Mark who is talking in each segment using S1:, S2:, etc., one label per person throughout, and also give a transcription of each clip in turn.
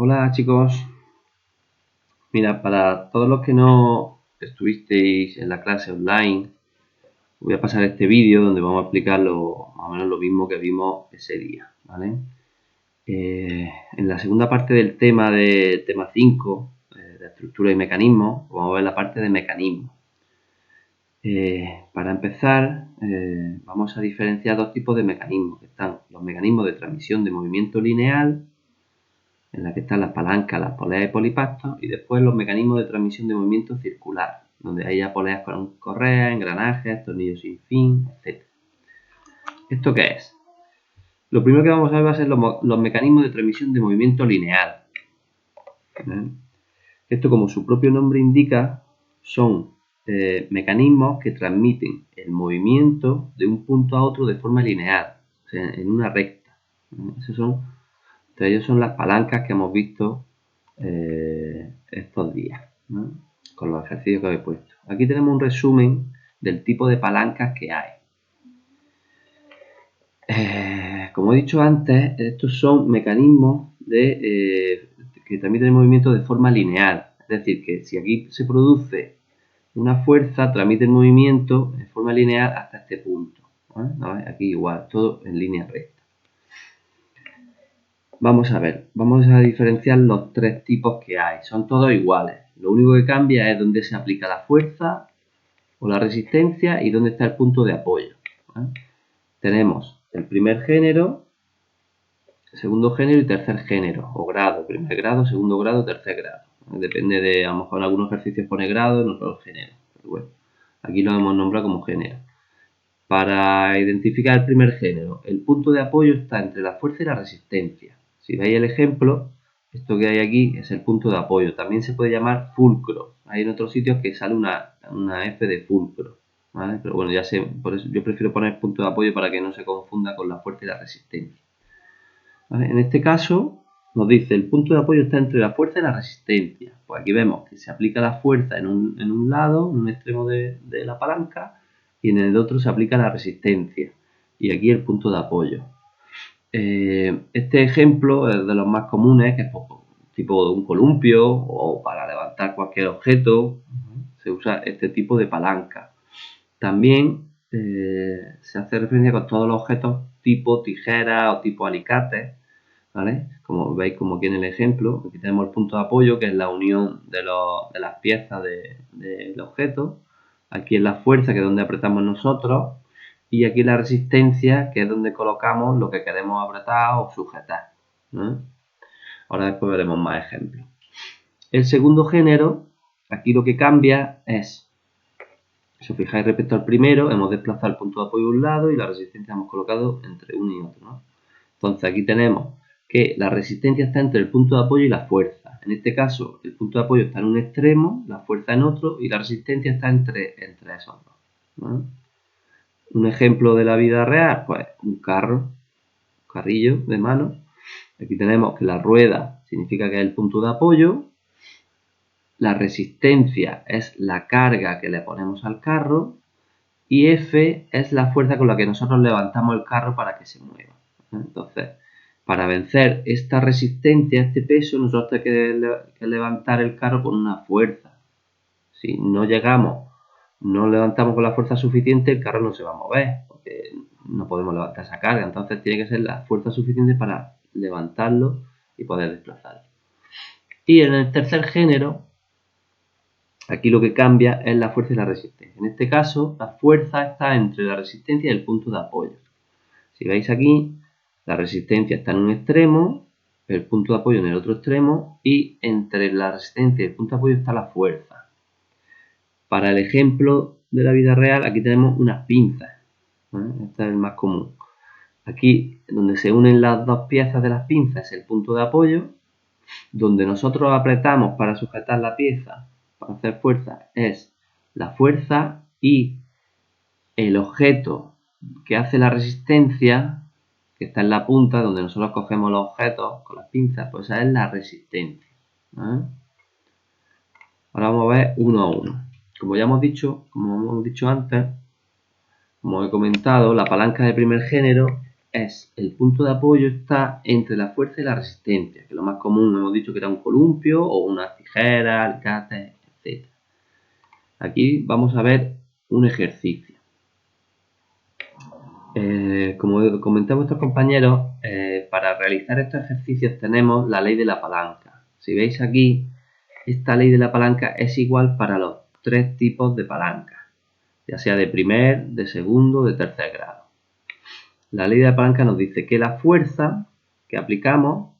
S1: Hola chicos, mira, para todos los que no estuvisteis en la clase online, voy a pasar este vídeo donde vamos a explicar más o menos lo mismo que vimos ese día, ¿vale? En la segunda parte del tema 5, de estructura y mecanismos, vamos a ver la parte de mecanismos. Para empezar, vamos a diferenciar dos tipos de mecanismos, que están los mecanismos de transmisión de movimiento lineal, en la que están las palancas, las poleas y polipactos, y después los mecanismos de transmisión de movimiento circular, donde hay ya poleas con correas, engranajes, tornillos sin fin, etc. ¿Esto qué es? Lo primero que vamos a ver va a ser los mecanismos de transmisión de movimiento lineal. Esto, como su propio nombre indica, son mecanismos que transmiten el movimiento de un punto a otro de forma lineal, o sea, en una recta. Entre ellos son las palancas que hemos visto estos días, ¿no? Con los ejercicios que he puesto. Aquí tenemos un resumen del tipo de palancas que hay. Como he dicho antes, estos son mecanismos que transmiten el movimiento de forma lineal. Es decir, que si aquí se produce una fuerza, transmite el movimiento de forma lineal hasta este punto, ¿vale? Aquí igual, todo en línea recta. Vamos a ver, vamos a diferenciar los tres tipos que hay. Son todos iguales. Lo único que cambia es dónde se aplica la fuerza o la resistencia y dónde está el punto de apoyo, ¿vale? Tenemos el primer género, segundo género y tercer género, o grado, primer grado, segundo grado, tercer grado. Depende de, a lo mejor en algunos ejercicios pone grado, en otros género. Pero bueno, aquí lo hemos nombrado como género. Para identificar el primer género, el punto de apoyo está entre la fuerza y la resistencia. Si veis el ejemplo, esto que hay aquí es el punto de apoyo. También se puede llamar fulcro. Hay en otros sitios que sale una F de fulcro, ¿vale? Pero bueno, ya sé, por eso yo prefiero poner punto de apoyo para que no se confunda con la fuerza y la resistencia, ¿vale? En este caso nos dice el punto de apoyo está entre la fuerza y la resistencia. Pues aquí vemos que se aplica la fuerza en un lado, en un extremo de la palanca, y en el otro se aplica la resistencia. Y aquí el punto de apoyo. Este ejemplo es de los más comunes, que es tipo de un columpio o para levantar cualquier objeto. Se usa este tipo de palanca. También se hace referencia con todos los objetos tipo tijera o tipo alicate, ¿vale? Como veis, como aquí en el ejemplo, aquí tenemos el punto de apoyo, que es la unión de las piezas del objeto. Aquí es la fuerza, que es donde apretamos nosotros. Y aquí la resistencia, que es donde colocamos lo que queremos apretar o sujetar, ¿no? Ahora después veremos más ejemplos. El segundo género, aquí lo que cambia es, si os fijáis respecto al primero, hemos desplazado el punto de apoyo a un lado y la resistencia hemos colocado entre uno y otro, ¿no? Entonces aquí tenemos que la resistencia está entre el punto de apoyo y la fuerza. En este caso, el punto de apoyo está en un extremo, la fuerza en otro, y la resistencia está entre esos dos, ¿no? Un ejemplo de la vida real, pues un carrillo de mano. Aquí tenemos que la rueda significa que es el punto de apoyo, la resistencia es la carga que le ponemos al carro y F es la fuerza con la que nosotros levantamos el carro para que se mueva. Entonces, para vencer esta resistencia, este peso, nosotros tenemos que levantar el carro con una fuerza. Si no llegamos, no levantamos con la fuerza suficiente, el carro no se va a mover, porque no podemos levantar esa carga. Entonces tiene que ser la fuerza suficiente para levantarlo y poder desplazarlo. Y en el tercer género, aquí lo que cambia es la fuerza y la resistencia. En este caso, la fuerza está entre la resistencia y el punto de apoyo. Si veis aquí, la resistencia está en un extremo, el punto de apoyo en el otro extremo, y entre la resistencia y el punto de apoyo está la fuerza. Para el ejemplo de la vida real, aquí tenemos unas pinzas. Este es el más común. Aquí, donde se unen las dos piezas de las pinzas, es el punto de apoyo. Donde nosotros apretamos para sujetar la pieza, para hacer fuerza, es la fuerza, y el objeto que hace la resistencia, que está en la punta, donde nosotros cogemos los objetos con las pinzas, pues esa es la resistencia. Ahora vamos a ver uno a uno. Como hemos dicho antes, como he comentado, la palanca de primer género es el punto de apoyo está entre la fuerza y la resistencia, que lo más común hemos dicho que era un columpio o unas tijeras, alicates, etc. Aquí vamos a ver un ejercicio. Como comenté a vuestros compañeros, para realizar estos ejercicios tenemos la ley de la palanca. Si veis aquí, esta ley de la palanca es igual para los tres tipos de palanca, ya sea de primer, de segundo, de tercer grado. La ley de la palanca nos dice que la fuerza que aplicamos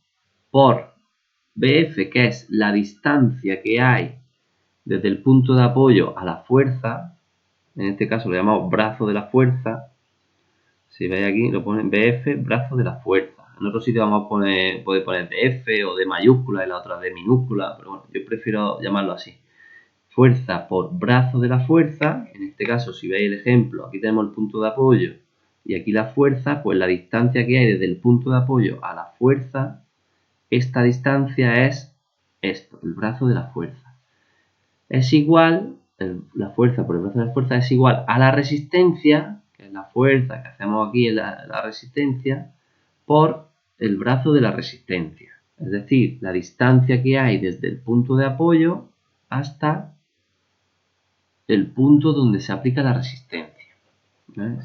S1: por BF, que es la distancia que hay desde el punto de apoyo a la fuerza, en este caso lo llamamos brazo de la fuerza. Si veis aquí lo ponen BF, brazo de la fuerza. En otro sitio vamos a puede poner DF o D mayúscula y la otra D minúscula, pero bueno, yo prefiero llamarlo así. Fuerza por brazo de la fuerza, en este caso si veis el ejemplo, aquí tenemos el punto de apoyo y aquí la fuerza, pues la distancia que hay desde el punto de apoyo a la fuerza, esta distancia es esto, el brazo de la fuerza. Es igual, la fuerza por el brazo de la fuerza es igual a la resistencia, que es la fuerza que hacemos aquí en la resistencia, por el brazo de la resistencia. Es decir, la distancia que hay desde el punto de apoyo hasta el punto donde se aplica la resistencia.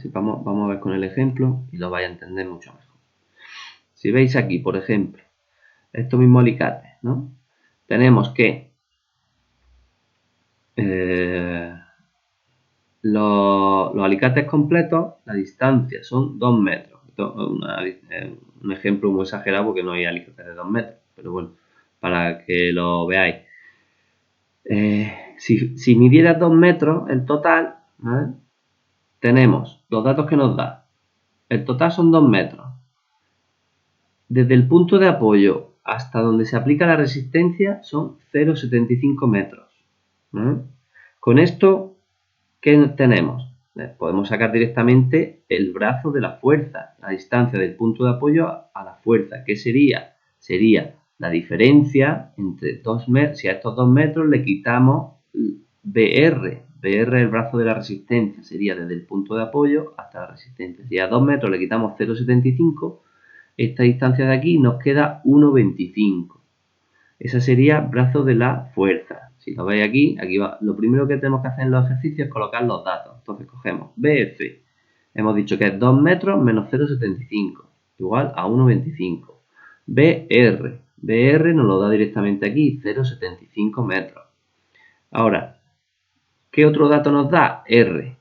S1: Si vamos a ver con el ejemplo y lo vais a entender mucho mejor. Si veis aquí, por ejemplo, estos mismos alicates, ¿no? Tenemos que los alicates completos, la distancia son 2 metros. Esto es un ejemplo muy exagerado porque no hay alicates de 2 metros, pero bueno, para que lo veáis. Si midiera 2 metros el total, ¿vale? Tenemos los datos que nos da. El total son 2 metros. Desde el punto de apoyo hasta donde se aplica la resistencia son 0,75 metros. Con esto, ¿qué tenemos? Podemos sacar directamente el brazo de la fuerza, la distancia del punto de apoyo a la fuerza. ¿Qué sería? Sería la diferencia entre 2 metros. Si a estos 2 metros le quitamos BR. BR es el brazo de la resistencia. Sería desde el punto de apoyo hasta la resistencia. Si a 2 metros le quitamos 0,75, esta distancia de aquí nos queda 1,25. Esa sería brazo de la fuerza. Si lo veis aquí va. Lo primero que tenemos que hacer en los ejercicios es colocar los datos. Entonces cogemos BF. Hemos dicho que es 2 metros menos 0,75. Igual a 1,25. BR. BR nos lo da directamente aquí, 0,75 metros. Ahora, ¿qué otro dato nos da? R.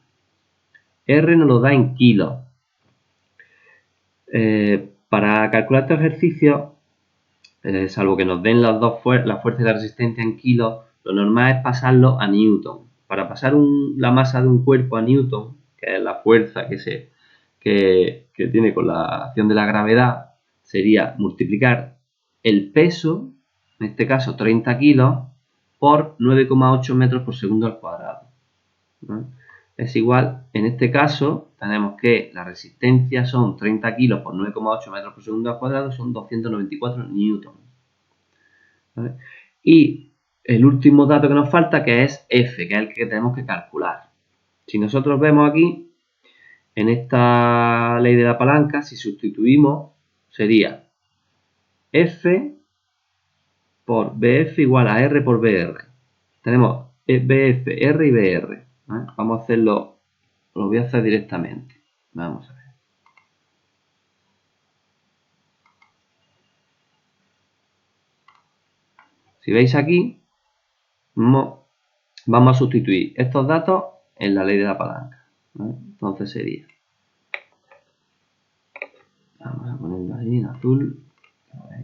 S1: R nos lo da en kilos. Para calcular este ejercicio, salvo que nos den las dos la fuerza y la resistencia en kilos, lo normal es pasarlo a newton. Para pasar la masa de un cuerpo a newton, que es la fuerza que tiene con la acción de la gravedad, sería multiplicar el peso, en este caso 30 kilos, por 9,8 metros por segundo al cuadrado. Es igual, en este caso, tenemos que la resistencia son 30 kilos por 9,8 metros por segundo al cuadrado, son 294 newtons. ¿Vale? Y el último dato que nos falta, que es F, que es el que tenemos que calcular. Si nosotros vemos aquí, en esta ley de la palanca, si sustituimos, sería F por BF igual a R por BR. Tenemos BF, R y BR. ¿Vale? Vamos a hacerlo, lo voy a hacer directamente. Vamos a ver. Si veis aquí, vamos a sustituir estos datos en la ley de la palanca. ¿Vale? Entonces sería, vamos a ponerlo ahí en azul,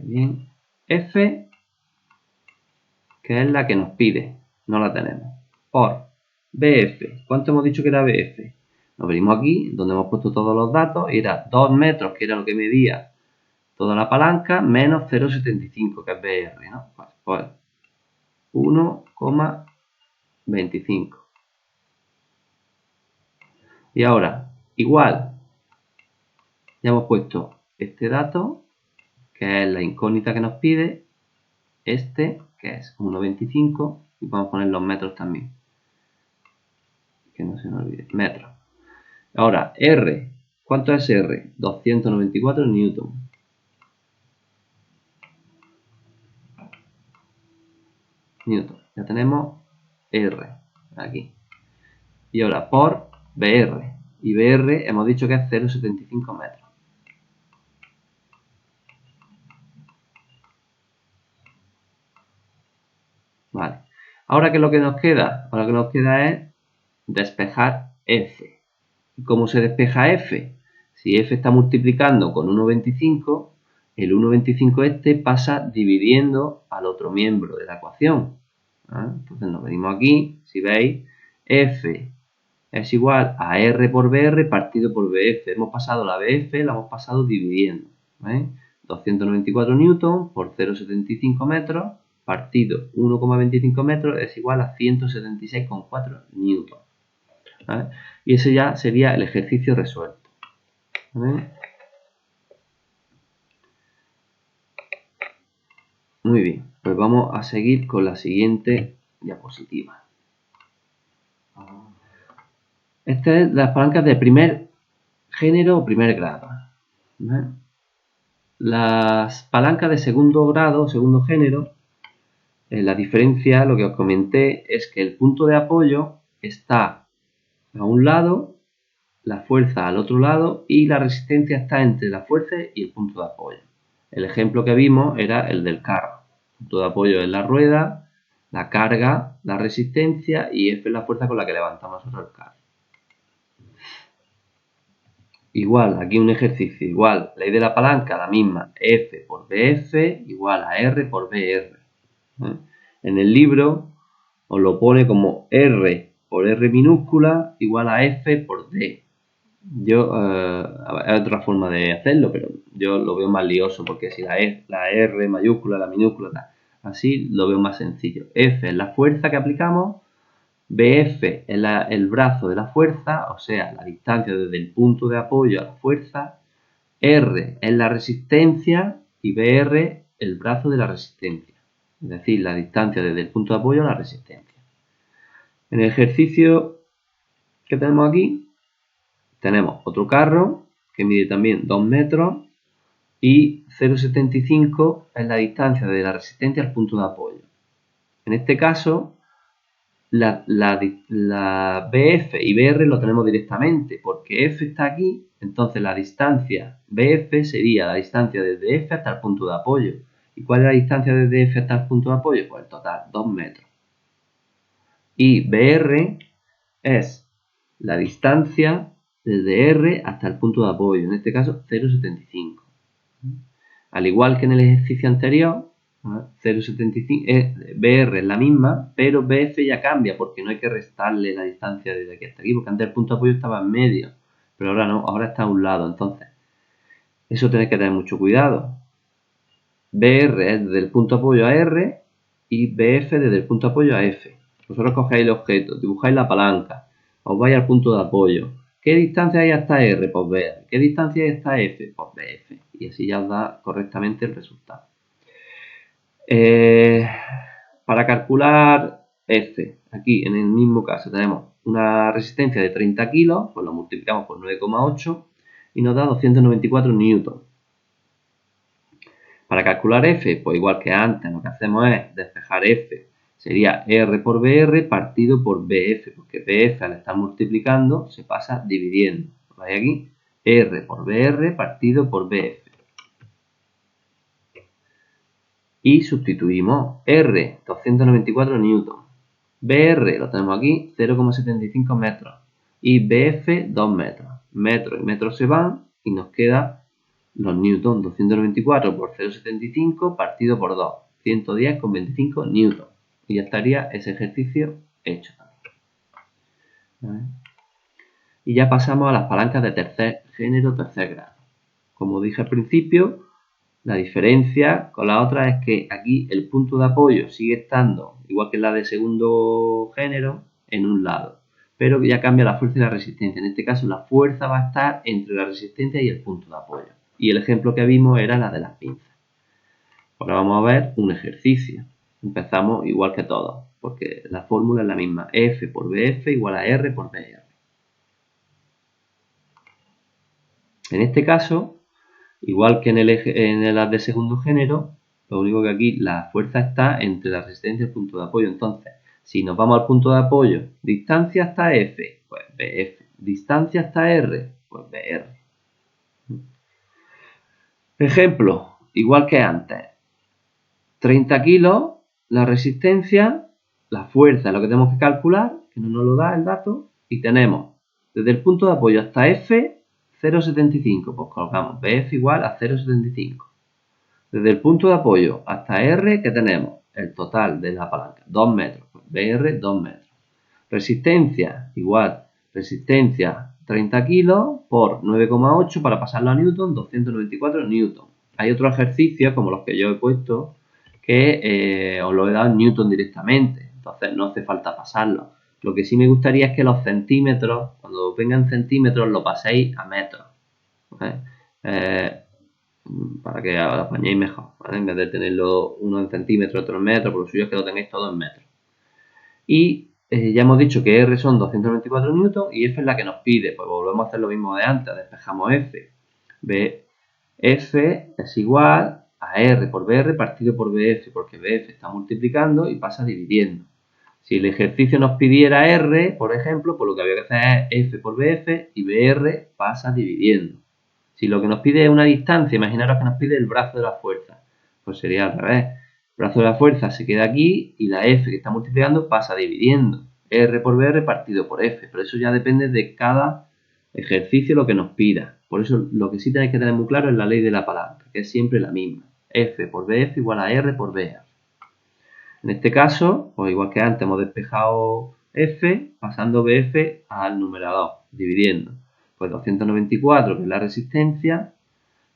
S1: bien, F, que es la que nos pide, no la tenemos, por BF. ¿Cuánto hemos dicho que era BF? Nos venimos aquí, donde hemos puesto todos los datos, y era 2 metros, que era lo que medía toda la palanca, menos 0,75, que es BR, ¿no? Pues 1,25. Y ahora, igual, ya hemos puesto este dato, que es la incógnita que nos pide, este, que es 1,25, y podemos poner los metros también. Que no se nos olvide, metros. Ahora, R, ¿Cuánto es R? 294 newton. Ya tenemos R aquí. Y ahora por BR. Y BR hemos dicho que es 0,75 metros. Vale. Ahora, ¿qué es lo que nos queda? Ahora lo que nos queda es despejar F. ¿Y cómo se despeja F? Si F está multiplicando con 1,25, el 1,25 este pasa dividiendo al otro miembro de la ecuación. Entonces nos venimos aquí, si veis, F es igual a R por BR partido por BF. Hemos pasado la BF, la hemos pasado dividiendo. 294 newton por 0,75 metros partido 1,25 metros es igual a 176,4 newton. ¿Vale? Y ese ya sería el ejercicio resuelto. ¿Vale? Muy bien, pues vamos a seguir con la siguiente diapositiva. Esta es las palancas de primer género o primer grado. ¿Vale? Las palancas de segundo grado, segundo género, la diferencia, lo que os comenté, es que el punto de apoyo está a un lado, la fuerza al otro lado y la resistencia está entre la fuerza y el punto de apoyo. El ejemplo que vimos era el del carro. El punto de apoyo es la rueda, la carga, la resistencia y F es la fuerza con la que levantamos nosotros el carro. Igual, aquí un ejercicio, igual, ley de la palanca, la misma, F por BF igual a R por BR. En el libro os lo pone como R por R minúscula igual a F por D. Yo, hay otra forma de hacerlo, pero yo lo veo más lioso porque si la R mayúscula, la minúscula, así lo veo más sencillo. F es la fuerza que aplicamos, BF es el brazo de la fuerza, o sea, la distancia desde el punto de apoyo a la fuerza, R es la resistencia y BR el brazo de la resistencia, es decir, la distancia desde el punto de apoyo a la resistencia. En el ejercicio que tenemos aquí, tenemos otro carro que mide también 2 metros y 0,75 es la distancia de la resistencia al punto de apoyo. En este caso, la BF y BR lo tenemos directamente porque F está aquí, entonces la distancia BF sería la distancia desde F hasta el punto de apoyo. ¿Y cuál es la distancia desde F hasta el punto de apoyo? Pues el total, 2 metros. Y BR es la distancia desde R hasta el punto de apoyo, en este caso 0,75. Al igual que en el ejercicio anterior, 0,75 BR es la misma, pero BF ya cambia porque no hay que restarle la distancia desde aquí hasta aquí, porque antes el punto de apoyo estaba en medio, pero ahora no, ahora está a un lado. Entonces, eso tenéis que tener mucho cuidado. BR es desde el punto de apoyo a R y BF desde el punto de apoyo a F. Vosotros cogéis el objeto, dibujáis la palanca, os vais al punto de apoyo. ¿Qué distancia hay hasta R? Pues BR. ¿Qué distancia hay hasta F? Pues BF. Y así ya os da correctamente el resultado. Para calcular F, aquí en el mismo caso tenemos una resistencia de 30 kilos, pues lo multiplicamos por 9,8 y nos da 294 newton. Para calcular F, pues igual que antes, lo que hacemos es despejar F. Sería R por BR partido por BF, porque BF al estar multiplicando se pasa dividiendo. ¿Veis aquí? R por BR partido por BF. Y sustituimos R, 294 newton. BR lo tenemos aquí, 0,75 metros. Y BF, 2 metros. Metros y metros se van y nos queda los newton, 294 por 0,75 partido por 2, 110,25 newton. Y ya estaría ese ejercicio hecho también. Y ya pasamos a las palancas de tercer género, tercer grado. Como dije al principio, la diferencia con la otra es que aquí el punto de apoyo sigue estando, igual que la de segundo género, en un lado. Pero ya cambia la fuerza y la resistencia. En este caso, la fuerza va a estar entre la resistencia y el punto de apoyo. Y el ejemplo que vimos era la de las pinzas. Ahora vamos a ver un ejercicio. Empezamos igual que todos, porque la fórmula es la misma. F por BF igual a R por BR. En este caso, igual que en las de segundo género, lo único que aquí la fuerza está entre la resistencia y el punto de apoyo. Entonces, si nos vamos al punto de apoyo, distancia hasta F, pues BF. Distancia hasta R, pues BR. Ejemplo, igual que antes. 30 kilos, la resistencia, la fuerza es lo que tenemos que calcular, que no nos lo da el dato, y tenemos desde el punto de apoyo hasta F, 0,75, pues colocamos BF igual a 0,75. Desde el punto de apoyo hasta R, ¿qué tenemos? El total de la palanca, 2 metros, pues BR 2 metros. Resistencia igual, resistencia 30 kilos por 9,8 para pasarlo a Newton, 294 Newton. Hay otros ejercicios como los que yo he puesto que os lo he dado en Newton directamente, entonces no hace falta pasarlo. Lo que sí me gustaría es que los centímetros, cuando vengan centímetros, lo paséis a metros, ¿vale? Para que lo apañéis mejor, ¿vale? En vez de tenerlo uno en centímetros, otro en metros, por lo suyo es que lo tengáis todo en metros. Y ya hemos dicho que R son 294 newton y F es la que nos pide. Pues volvemos a hacer lo mismo de antes, despejamos F. F es igual a R por BR partido por BF, porque BF está multiplicando y pasa dividiendo. Si el ejercicio nos pidiera R, por ejemplo, pues lo que había que hacer es F por BF y BR pasa dividiendo. Si lo que nos pide es una distancia, imaginaros que nos pide el brazo de la fuerza, pues sería al revés. El brazo de la fuerza se queda aquí y la F que está multiplicando pasa dividiendo. R por BR partido por F, pero eso ya depende de cada ejercicio lo que nos pida. Por eso lo que sí tenéis que tener muy claro es la ley de la palanca, que es siempre la misma. F por BF igual a R por BR. En este caso, pues igual que antes hemos despejado F, pasando BF al numerador, dividiendo. Pues 294, que es la resistencia,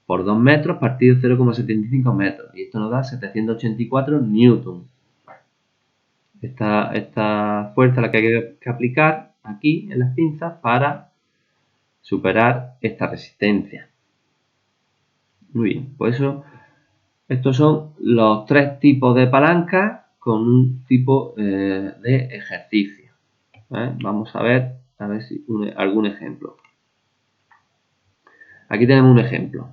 S1: por 2 metros partido 0,75 metros. Y esto nos da 784 newton. Esta fuerza es la que hay que aplicar aquí en las pinzas para superar esta resistencia. Muy bien, pues estos son los tres tipos de palancas con un tipo de ejercicio. Vamos a ver si algún ejemplo. Aquí tenemos un ejemplo.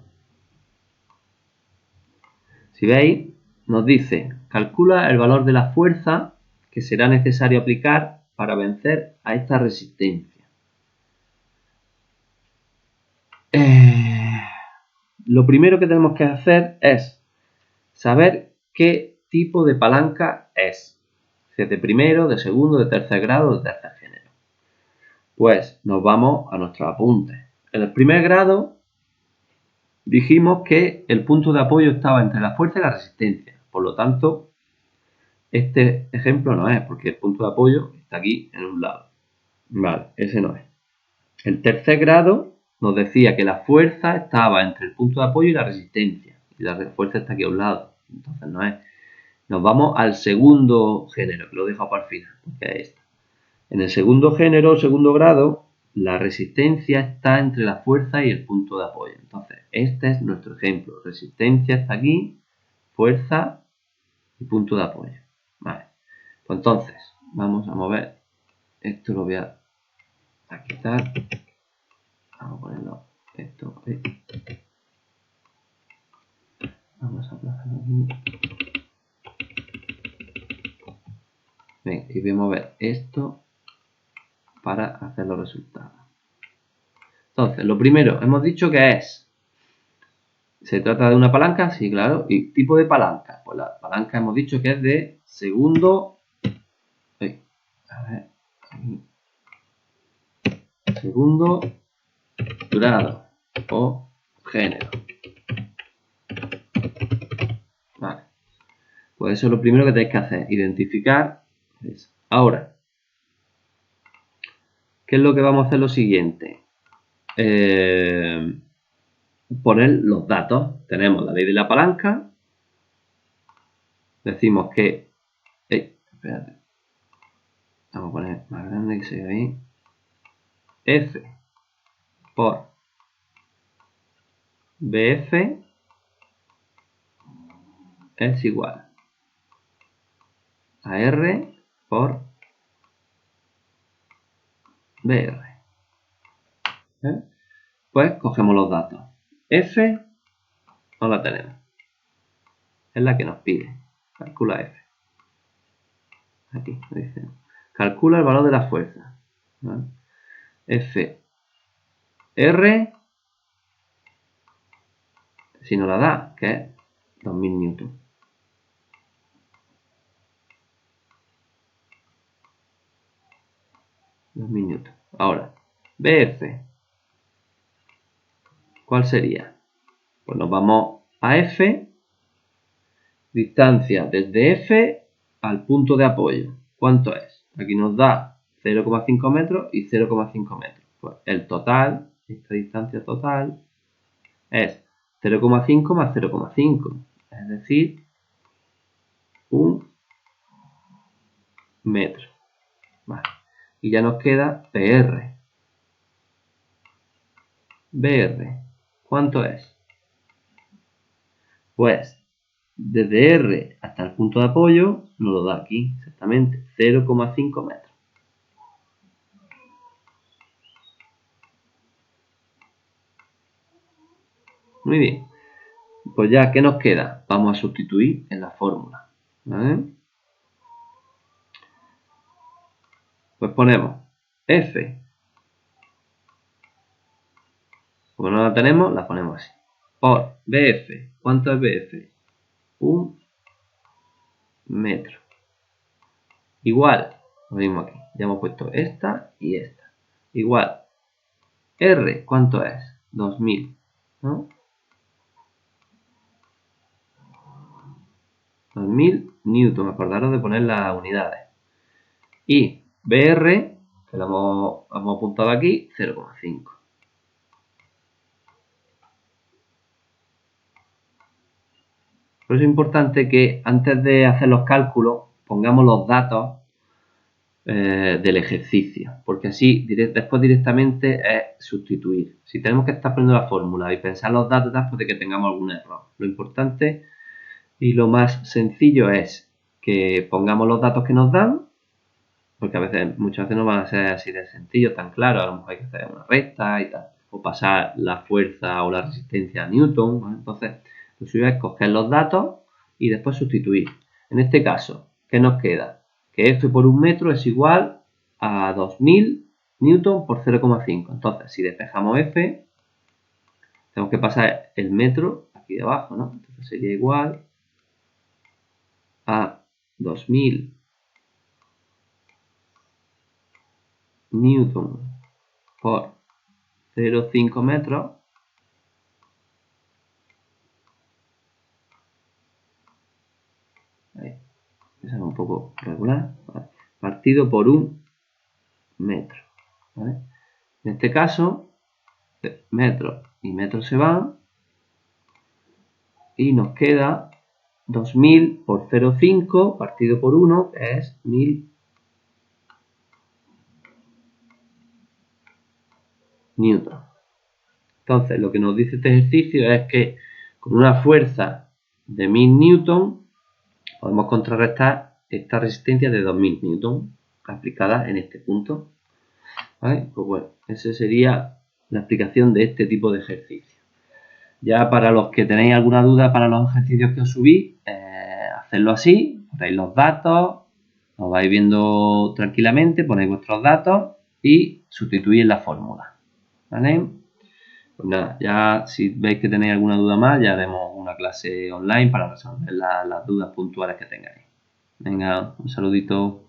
S1: Si veis, nos dice, calcula el valor de la fuerza que será necesario aplicar para vencer a esta resistencia. Lo primero que tenemos que hacer es saber qué tipo de palanca es. Si es de primero, de segundo, de tercer grado, de tercer género. Pues nos vamos a nuestros apuntes. En el primer grado dijimos que el punto de apoyo estaba entre la fuerza y la resistencia. Por lo tanto, este ejemplo no es, porque el punto de apoyo está aquí en un lado. Vale, ese no es. El tercer grado nos decía que la fuerza estaba entre el punto de apoyo y la resistencia. Y la fuerza está aquí a un lado. Entonces no es. Nos vamos al segundo género, que lo he dejado para el final, que es esta. En el segundo género, segundo grado, la resistencia está entre la fuerza y el punto de apoyo. Entonces, este es nuestro ejemplo. Resistencia está aquí, fuerza y punto de apoyo. Vale. Pues entonces, vamos a mover. Esto lo voy a quitar. Vamos a ponerlo esto. Vamos a aplazarlo aquí. Venga, y voy a mover esto para hacer los resultados. Entonces, lo primero, hemos dicho que es. ¿Se trata de una palanca? Sí, claro. ¿Y tipo de palanca? Pues la palanca hemos dicho que es de segundo. A ver. Segundo grado o género. Vale. Pues eso es lo primero que tenéis que hacer. Identificar. Ahora, ¿qué es lo que vamos a hacer lo siguiente? Poner los datos. Tenemos la ley de la palanca. Decimos que... espérate. Vamos a poner más grande que se vea ahí. F por BF es igual a R por BR. pues cogemos los datos. F no la tenemos. Es la que nos pide. Calcula F. Aquí dice. Calcula el valor de la fuerza. ¿Vale? F. R. Si nos la da, que es 2000 newtons. Ahora, BF. ¿Cuál sería? Pues nos vamos a F. Distancia desde F al punto de apoyo. ¿Cuánto es? Aquí nos da 0,5 metros y 0,5 metros. Pues el total, esta distancia total, es 0,5 más 0,5. Es decir, 1 metro. Vale. Y ya nos queda PR. BR. ¿Cuánto es? Pues desde R hasta el punto de apoyo nos lo da aquí, exactamente, 0,5 metros. Muy bien. Pues ya, ¿qué nos queda? Vamos a sustituir en la fórmula. ¿Vale? Pues ponemos F. Como no la tenemos, la ponemos así. Por BF. ¿Cuánto es BF? 1 metro. Igual, lo mismo aquí. Ya hemos puesto esta y esta. Igual. R, ¿cuánto es? 2000. ¿No? 2000 newton. Acordaros de poner las unidades. Y BR, que lo hemos apuntado aquí, 0,5. Por eso es importante que antes de hacer los cálculos pongamos los datos del ejercicio, porque así después directamente es sustituir. Si tenemos que estar poniendo la fórmula y pensar los datos después de que tengamos algún error, lo importante y lo más sencillo es que pongamos los datos que nos dan, porque muchas veces no van a ser así de sencillo, tan claro, a lo mejor hay que hacer una recta y tal, o pasar la fuerza o la resistencia a Newton, ¿vale? Entonces lo suyo es coger los datos y después sustituir. En este caso, ¿qué nos queda? Que F por 1 metro es igual a 2000 newton por 0,5. Entonces, si despejamos F, tenemos que pasar el metro aquí debajo, ¿no? Entonces sería igual a 2000 newton por 0,5 metros. Ahí, esa es un poco regular, ¿vale? Partido por 1 metro, ¿vale? En este caso, metro y metro se van y nos queda 2000 por 0,5 partido por 1, que es 1000 newton. Entonces, lo que nos dice este ejercicio es que con una fuerza de 1000 newton podemos contrarrestar esta resistencia de 2000 newton aplicada en este punto. ¿Vale? Pues bueno, esa sería la explicación de este tipo de ejercicio. Ya para los que tenéis alguna duda para los ejercicios que os subí, hacedlo así, ponéis los datos, os vais viendo tranquilamente, ponéis vuestros datos y sustituís la fórmula. ¿Vale? Pues nada, ya si veis que tenéis alguna duda más, ya haremos una clase online para resolver las dudas puntuales que tengáis. Venga, un saludito.